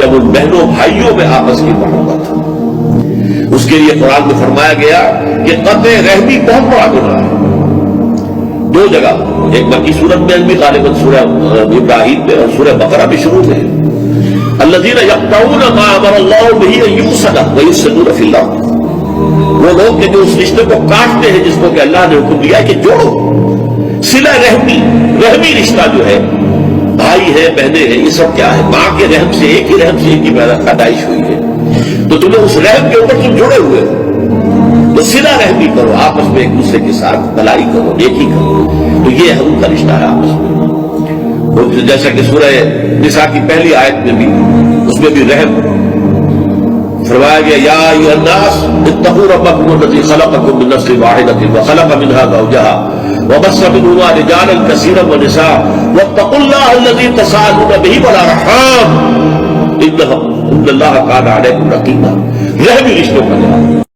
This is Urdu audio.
جب ان بہنوں بھائیوں میں آپس کی محبت ہے۔ اس کے لیے قرآن میں فرمایا گیا کہ قطع رحمی بہت بڑا گناہ ہے۔ دو جگہ، ایک مکی سورت میں بھی غالباً سورہ ابراہیم میں اور سورہ بقرہ بھی شروع میں ہے، الذین یقطعون ما امر اللہ بہ ان یوصل ویفسدون فی الارض، وہ لوگ کہ جو اس رشتے کو کاٹتے ہیں جس کو کہ اللہ نے حکم دیا کہ جوڑو۔ صلہ رحمی رشتہ جو ہے، بھائی ہے بہنیں ہیں، یہ سب کیا ہے؟ ماں کے رحم سے، ایک ہی رحم سے ایک ہی پیدائش ہوئی ہے، تو تمہیں اس رحم کے اوپر تم جڑے ہوئے ہو، تو صلہ رحمی کرو، آپس میں ایک دوسرے کے ساتھ بھلائی کرو، نیکی کرو، تو یہ ہے ان کا رشتہ ہے آپس میں۔ جیسا کہ سورہ نساء کی پہلی آیت میں بھی، اس میں بھی رحم فرمایا گیا، یا ایھا الناس اتقوا ربکم الذی خلقکم من نفس واحدۃ وخلق منها زوجها وبث منهما رجالا كثيرا ونساء واتقوا الله الذي تساءلون به والارحام ان اللہ کان علیکم رقیبا۔ رحمی رشتوں کا لحاظ